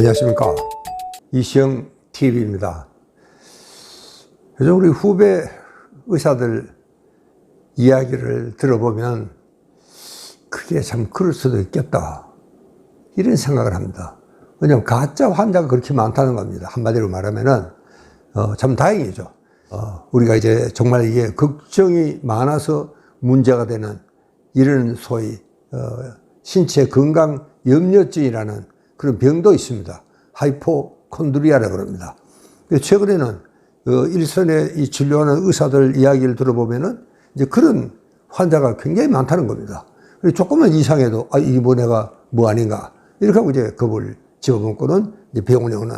안녕하십니까. 이시영 TV입니다. 요즘 우리 후배 의사들 이야기를 들어보면 그게 참 그럴 수도 있겠다, 이런 생각을 합니다. 왜냐하면 가짜 환자가 그렇게 많다는 겁니다. 한마디로 말하면은 참 다행이죠. 우리가 이제 정말 이게 걱정이 많아서 문제가 되는 이런 소위 신체 건강 염려증이라는 그런 병도 있습니다. 하이포콘드리아라고 합니다. 최근에는 일선에 이 진료하는 의사들 이야기를 들어보면은 이제 그런 환자가 굉장히 많다는 겁니다. 조금만 이상해도 이게 뭐 내가 뭐 아닌가 이렇게 하고 이제 겁을 집어먹고는 이제 병원에 오는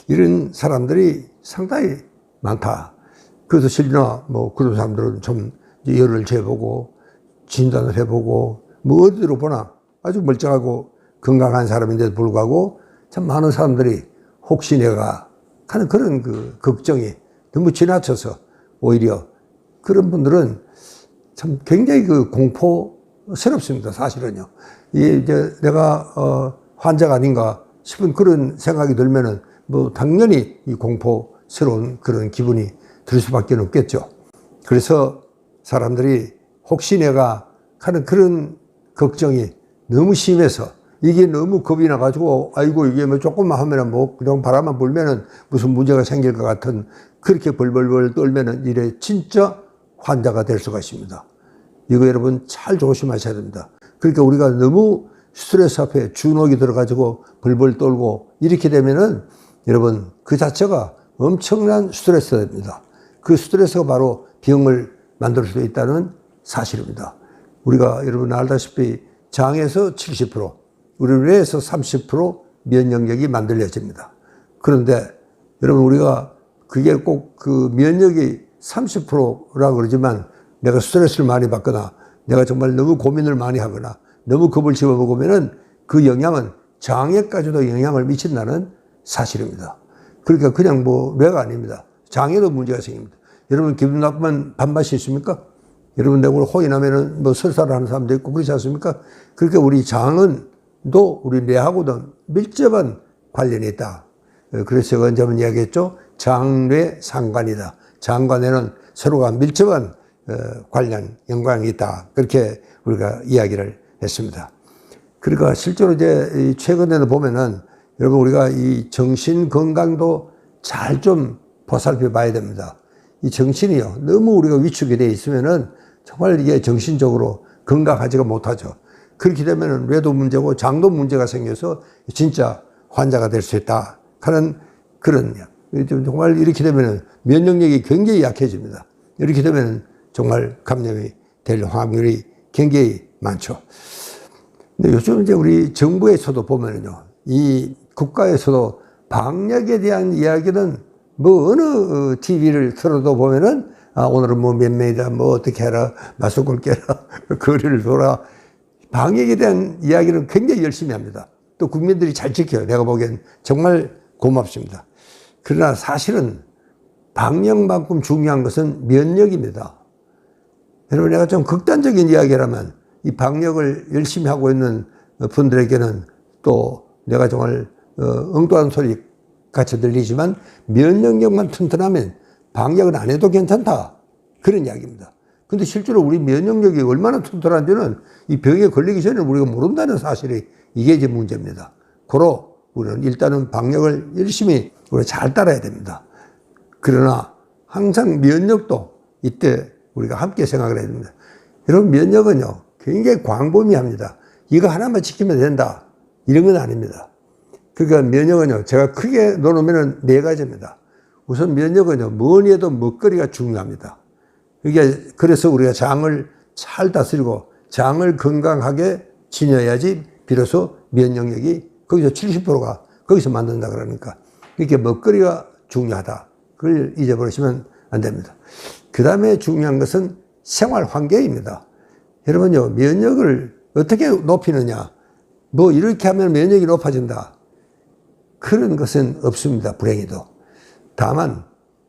이런 사람들이 상당히 많다. 그래서 실이나 뭐 그런 사람들은 좀 열을 재보고 진단을 해보고 뭐 어디로 보나 아주 멀쩡하고 건강한 사람인데도 불구하고 참 많은 사람들이 혹시 내가 하는 그런 그 걱정이 너무 지나쳐서 오히려 그런 분들은 참 굉장히 그 공포스럽습니다. 사실은요. 이제 내가 환자가 아닌가 싶은 그런 생각이 들면은 뭐 당연히 이 공포스러운 그런 기분이 들 수밖에 없겠죠. 그래서 사람들이 혹시 내가 하는 그런 걱정이 너무 심해서 이게 너무 겁이 나가지고 아이고 이게 뭐 조금만 하면은 뭐 그냥 바람만 불면은 무슨 문제가 생길 것 같은 그렇게 벌벌벌 떨면은 이래 진짜 환자가 될 수가 있습니다. 이거 여러분 잘 조심하셔야 됩니다. 그러니까 우리가 너무 스트레스 앞에 주눅이 들어가지고 벌벌 떨고 이렇게 되면은 여러분 그 자체가 엄청난 스트레스입니다. 그 스트레스가 바로 병을 만들 수 있다는 사실입니다. 우리가 여러분 알다시피 장에서 70%, 우리 뇌에서 30% 면역력이 만들어집니다. 그런데 여러분 우리가 그게 꼭 그 면역이 30%라고 그러지만 내가 스트레스를 많이 받거나 내가 정말 너무 고민을 많이 하거나 너무 겁을 집어먹으면은 그 영향은 장에까지도 영향을 미친다는 사실입니다. 그러니까 그냥 뭐 뇌가 아닙니다. 장에도 문제가 생깁니다. 여러분 기분 나쁘면 밥맛이 있습니까? 여러분 내가 호이 나면은 뭐 설사를 하는 사람도 있고 그렇지 않습니까? 그러니까 우리 장은 또 우리 뇌하고도 밀접한 관련이 있다. 그래서 제가 언제 한번 이야기했죠. 장뇌 상관이다. 장과 뇌는 서로가 밀접한 관련, 연관이 있다. 그렇게 우리가 이야기를 했습니다. 그러니까 실제로 이제 최근에는 보면은 여러분 우리가 이 정신 건강도 잘 좀 보살펴 봐야 됩니다. 이 정신이요. 너무 우리가 위축이 되어 있으면은 정말 이게 정신적으로 건강하지가 못하죠. 그렇게 되면 뇌도 문제고 장도 문제가 생겨서 진짜 환자가 될 수 있다 하는 그런, 정말 이렇게 되면 면역력이 굉장히 약해집니다. 이렇게 되면 정말 감염이 될 확률이 굉장히 많죠. 근데 요즘 이제 우리 정부에서도 보면요, 이 국가에서도 방역에 대한 이야기는 뭐 어느 TV를 틀어도 보면은 오늘은 뭐 몇 명이다, 뭐 어떻게 해라, 마스크를 껴라, 거리를 둬라. 방역에 대한 이야기를 굉장히 열심히 합니다. 또 국민들이 잘 지켜요. 내가 보기엔 정말 고맙습니다. 그러나 사실은 방역만큼 중요한 것은 면역입니다. 여러분 내가 좀 극단적인 이야기라면 이 방역을 열심히 하고 있는 분들에게는 또 내가 정말 엉뚱한 소리 같이 들리지만 면역력만 튼튼하면 방역은 안 해도 괜찮다. 그런 이야기입니다. 근데 실제로 우리 면역력이 얼마나 튼튼한지는 이 병에 걸리기 전에 우리가 모른다는 사실이 이게 이제 문제입니다. 고로 우리는 일단은 방역을 열심히 우리가 잘 따라야 됩니다. 그러나 항상 면역도 이때 우리가 함께 생각을 해야 됩니다. 여러분 면역은요 굉장히 광범위합니다. 이거 하나만 지키면 된다 이런 건 아닙니다. 그러니까 면역은요 제가 크게 놓으면 4가지입니다. 우선 면역은요 뭐니 해도 먹거리가 중요합니다. 이게 그래서 우리가 장을 잘 다스리고 장을 건강하게 지녀야지 비로소 면역력이 거기서 70%가 거기서 만든다 그러니까 이렇게 먹거리가 중요하다. 그걸 잊어버리시면 안 됩니다. 그 다음에 중요한 것은 생활 환경입니다. 여러분요 면역을 어떻게 높이느냐 뭐 이렇게 하면 면역이 높아진다. 그런 것은 없습니다. 불행히도. 다만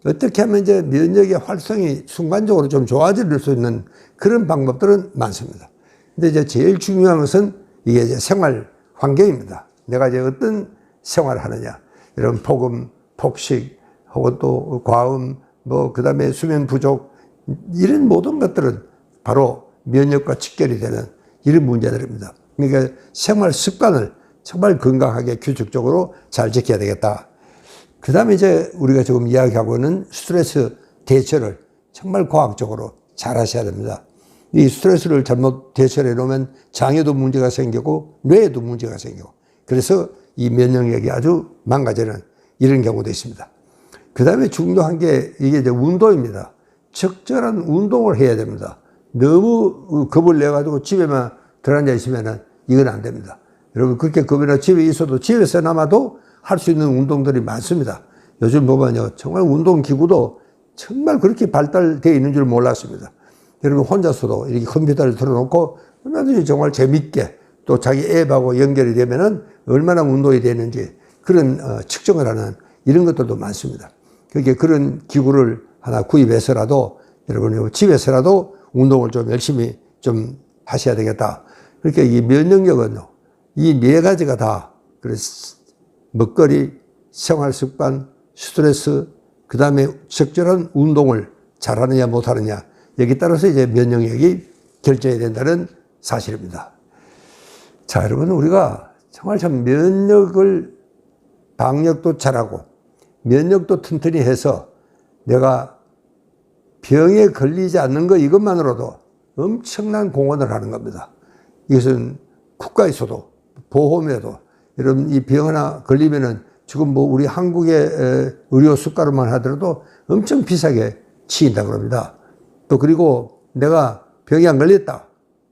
어떻게 하면 이제 면역의 활성이 순간적으로 좀 좋아질 수 있는 그런 방법들은 많습니다. 근데 이제 제일 중요한 것은 이게 이제 생활 환경입니다. 내가 이제 어떤 생활하느냐. 이런 폭음, 폭식, 혹은 또 과음, 그 다음에 수면 부족, 이런 모든 것들은 바로 면역과 직결이 되는 이런 문제들입니다. 그러니까 생활 습관을 정말 건강하게 규칙적으로 잘 지켜야 되겠다. 그 다음에 이제 우리가 지금 이야기하고 있는 스트레스 대처를 정말 과학적으로 잘 하셔야 됩니다. 이 스트레스를 잘못 대처해 놓으면 장에도 문제가 생기고 뇌에도 문제가 생기고, 그래서 이 면역력이 아주 망가지는 이런 경우도 있습니다. 그 다음에 중요한 게 이게 이제 운동입니다. 적절한 운동을 해야 됩니다. 너무 겁을 내가지고 집에만 들어앉아 있으면은 이건 안 됩니다. 여러분, 그렇게 겁이나 집에 있어도 집에서나마도 할 수 있는 운동들이 많습니다. 요즘 보면요, 정말 운동기구도 정말 그렇게 발달되어 있는 줄 몰랐습니다. 여러분, 혼자서도 이렇게 컴퓨터를 틀어놓고 얼마든지 정말 재밌게 또 자기 앱하고 연결이 되면은 얼마나 운동이 되는지 그런 측정을 하는 이런 것들도 많습니다. 그렇게 그런 기구를 하나 구입해서라도 여러분 집에서라도 운동을 좀 열심히 좀 하셔야 되겠다. 그러니까 이 면역력은요, 이 네 가지가 다, 그래서 먹거리, 생활습관, 스트레스, 그 다음에 적절한 운동을 잘하느냐 못하느냐, 여기 따라서 이제 면역력이 결정이 된다는 사실입니다. 자, 여러분, 우리가 정말 참 면역을, 방역도 잘하고 면역도 튼튼히 해서 내가 병에 걸리지 않는 것, 이것만으로도 엄청난 공헌을 하는 겁니다. 이것은 국가에서도 보험에도 여러분 이 병 하나 걸리면은 지금 우리 한국의 의료 수가로만 하더라도 엄청 비싸게 치인다 그럽니다. 또 그리고 내가 병이 안 걸렸다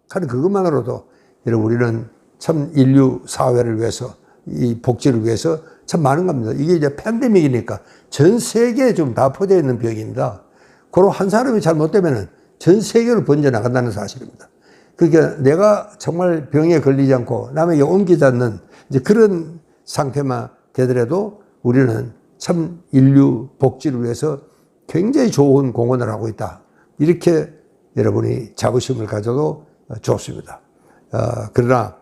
하는 그것만으로도 여러분 우리는 참 인류 사회를 위해서, 이 복지를 위해서 참 많은 겁니다. 이게 이제 팬데믹이니까 전 세계에 좀 다 퍼져 있는 병입니다. 그런 한 사람이 잘못되면은 전 세계로 번져나간다는 사실입니다. 그러니까 내가 정말 병에 걸리지 않고 남에게 옮기지 않는 이제 그런 상태만 되더라도 우리는 참 인류 복지를 위해서 굉장히 좋은 공헌을 하고 있다. 이렇게 여러분이 자부심을 가져도 좋습니다. 그러나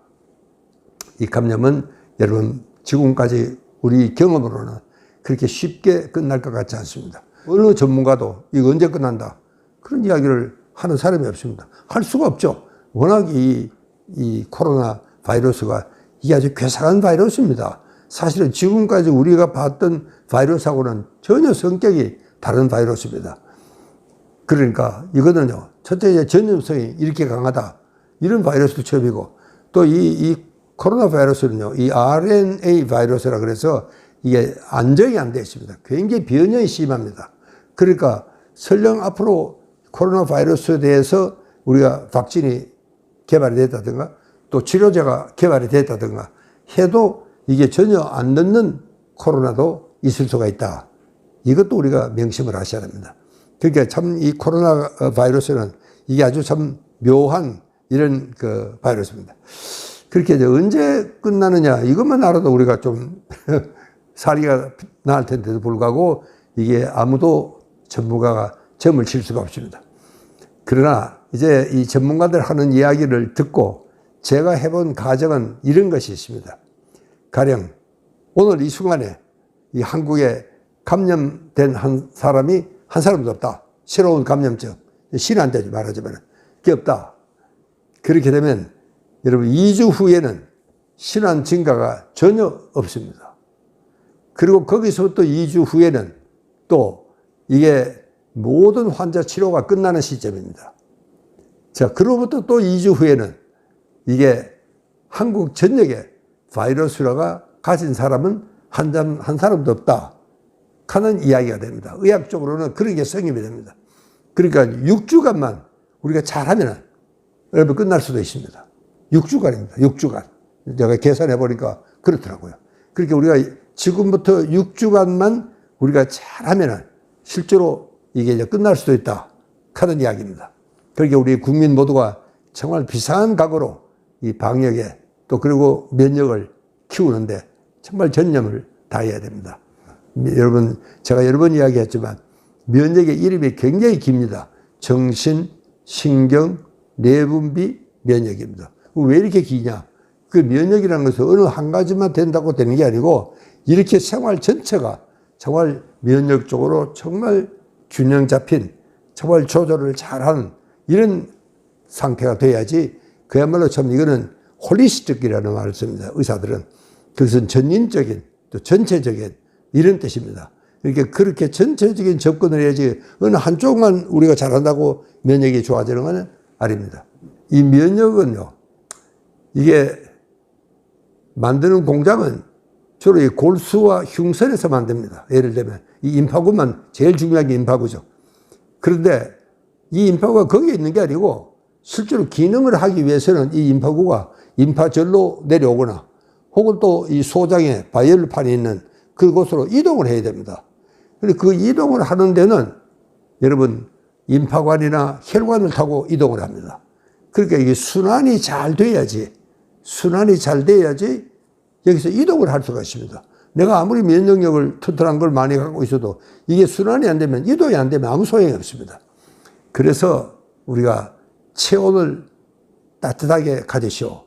이 감염은 여러분 지금까지 우리 경험으로는 그렇게 쉽게 끝날 것 같지 않습니다. 어느 전문가도 이거 언제 끝난다 그런 이야기를 하는 사람이 없습니다. 할 수가 없죠. 워낙 이 코로나 바이러스가 이게 아주 괴상한 바이러스입니다. 사실은 지금까지 우리가 봤던 바이러스하고는 전혀 성격이 다른 바이러스입니다. 그러니까 이거는요, 첫째 전염성이 이렇게 강하다, 이런 바이러스도 처음이고, 또 이 코로나 바이러스는요, 이 RNA 바이러스라 그래서 이게 안정이 안 되어 있습니다. 굉장히 변형이 심합니다. 그러니까 설령 앞으로 코로나 바이러스에 대해서 우리가 백신이 개발이 됐다든가 또 치료제가 개발이 됐다든가 해도 이게 전혀 안 낫는 코로나도 있을 수가 있다. 이것도 우리가 명심을 하셔야 됩니다. 그러니까 참 이 코로나 바이러스는 이게 아주 참 묘한 이런 그 바이러스입니다. 그렇게 이제 언제 끝나느냐 이것만 알아도 우리가 좀 살기가 나을 텐데도 불구하고 이게 아무도 전문가가 점을 칠 수가 없습니다. 그러나 이제 이 전문가들 하는 이야기를 듣고 제가 해본 가정은 이런 것이 있습니다. 가령 오늘 이 순간에 이 한국에 감염된 한 사람이 한 사람도 없다. 새로운 감염증, 신한테 말하자면 그게 없다. 그렇게 되면 여러분 2주 후에는 신환 증가가 전혀 없습니다. 그리고 거기서부터 2주 후에는 또 이게 모든 환자 치료가 끝나는 시점입니다. 자, 그로부터 또 2주 후에는 이게 한국 전역에 바이러스가 가진 사람은 한 사람도 없다 하는 이야기가 됩니다. 의학적으로는 그런 게 성립이 됩니다. 그러니까 6주간만 우리가 잘하면 여러분 끝날 수도 있습니다. 6주간입니다. 6주간. 제가 계산해 보니까 그렇더라고요. 그러니까 우리가 지금부터 6주간만 우리가 잘하면 실제로 이게 이제 끝날 수도 있다 하는 이야기입니다. 그러니까 우리 국민 모두가 정말 비상한 각오로 이 방역에 또 그리고 면역을 키우는데 정말 전념을 다해야 됩니다. 여러분, 제가 여러 번 이야기했지만 면역의 이름이 굉장히 깁니다. 정신, 신경, 내분비, 면역입니다. 왜 이렇게 기냐? 그 면역이라는 것은 어느 한 가지만 된다고 되는 게 아니고 이렇게 생활 전체가 정말 면역적으로 정말 균형 잡힌 정말 조절을 잘하는 이런 상태가 돼야지 그야말로 참 이거는 홀리스틱이라는 말을 씁니다. 의사들은. 그것은 전인적인 또 전체적인 이런 뜻입니다. 그렇게 전체적인 접근을 해야지 어느 한쪽만 우리가 잘한다고 면역이 좋아지는 건 아닙니다. 이 면역은요, 이게 만드는 공장은 주로 이 골수와 흉선에서 만듭니다. 예를 들면 이 임파구만 제일 중요한 게 임파구죠. 그런데 이 임파구가 거기에 있는 게 아니고 실제로 기능을 하기 위해서는 이 임파구가 임파절로 내려오거나 혹은 또 이 소장에 바이올판이 있는 그곳으로 이동을 해야 됩니다. 그런데 그 이동을 하는 데는 여러분 임파관이나 혈관을 타고 이동을 합니다. 그러니까 이게 순환이 잘 돼야지 여기서 이동을 할 수가 있습니다. 내가 아무리 면역력을 튼튼한 걸 많이 갖고 있어도 이게 순환이 안 되면, 이동이 안 되면 아무 소용이 없습니다. 그래서 우리가 체온을 따뜻하게 가지시오.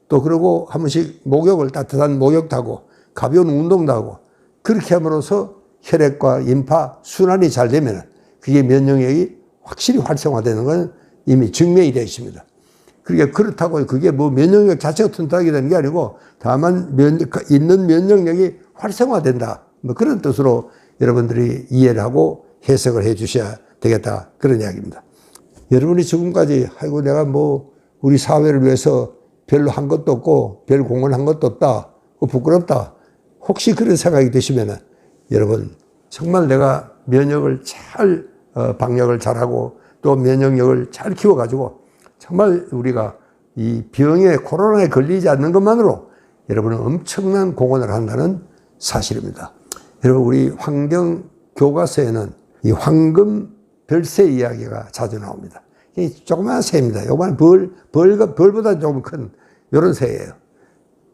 또 그러고 한 번씩 목욕을 따뜻한 목욕도 하고 가벼운 운동도 하고 그렇게 함으로써 혈액과 임파 순환이 잘 되면 그게 면역력이 확실히 활성화되는 건 이미 증명이 되어 있습니다. 그러니까 그렇다고 그게 뭐 면역력 자체가 튼튼하게 되는 게 아니고 다만 있는 면역력이 활성화된다. 뭐 그런 뜻으로 여러분들이 이해를 하고 해석을 해 주셔야 되겠다. 그런 이야기입니다. 여러분이 지금까지 아이고 내가 뭐 우리 사회를 위해서 별로 한 것도 없고 별 공헌한 것도 없다. 부끄럽다. 혹시 그런 생각이 드시면은 여러분 정말 내가 면역을 잘 방역을 잘하고 또 면역력을 잘 키워가지고 정말 우리가 이 병에 코로나에 걸리지 않는 것만으로 여러분은 엄청난 공헌을 한다는 사실입니다. 여러분 우리 환경 교과서에는 이 황금 별새 이야기가 자주 나옵니다. 이 조그마한 새입니다. 요거는 벌보다 조금 큰 이런 새예요.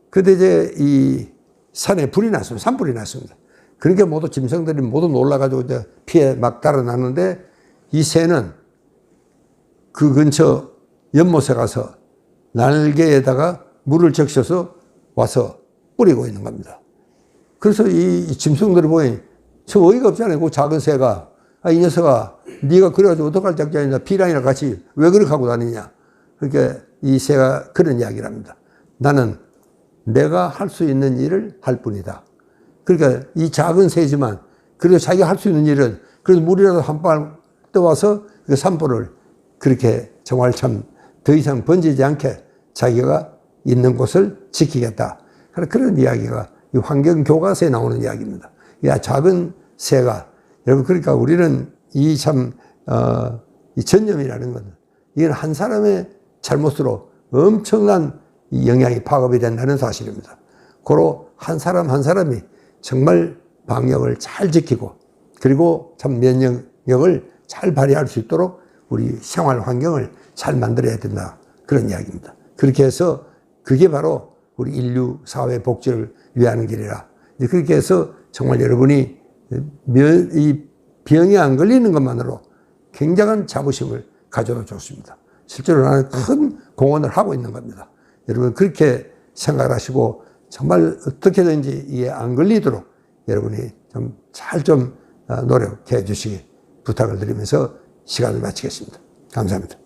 근데 이제 이 산에 불이 났습니다. 산불이 났습니다. 그러니까 모두 짐승들이 모두 놀라가지고 이제 피해 막 달아났는데 이 새는 그 근처 연못에 가서 날개에다가 물을 적셔서 와서 뿌리고 있는 겁니다. 그래서 이 짐승들을 보니 저 어이가 없잖아요. 그 작은 새가 이 녀석아 네가 그래가지고 어떡할 작정이냐 피랑이랑 같이 왜 그렇게 하고 다니냐. 그러니까 이 새가 그런 이야기를 합니다. 나는 내가 할 수 있는 일을 할 뿐이다. 그러니까 이 작은 새지만 그래도 자기가 할 수 있는 일은 그래도 물이라도 한 발 떠와서 그 산불을 그렇게 정말 참 더 이상 번지지 않게 자기가 있는 곳을 지키겠다. 그런 이야기가 이 환경교과서에 나오는 이야기입니다. 야, 작은 새가 여러분 그러니까 우리는 이 참 이 전염이라는 건 이건 한 사람의 잘못으로 엄청난 영향이 파급이 된다는 사실입니다. 고로 한 사람 한 사람이 정말 방역을 잘 지키고 그리고 참 면역력을 잘 발휘할 수 있도록 우리 생활 환경을 잘 만들어야 된다. 그런 이야기입니다. 그렇게 해서 그게 바로 우리 인류 사회 복지를 위하는 길이라. 그렇게 해서 정말 여러분이 이 병에 안 걸리는 것만으로 굉장한 자부심을 가져도 좋습니다. 실제로 나는 큰 공헌을 하고 있는 겁니다. 여러분 그렇게 생각하시고 정말 어떻게든지 이에 안 걸리도록 여러분이 잘 노력해 주시기 부탁을 드리면서 시간을 마치겠습니다. 감사합니다.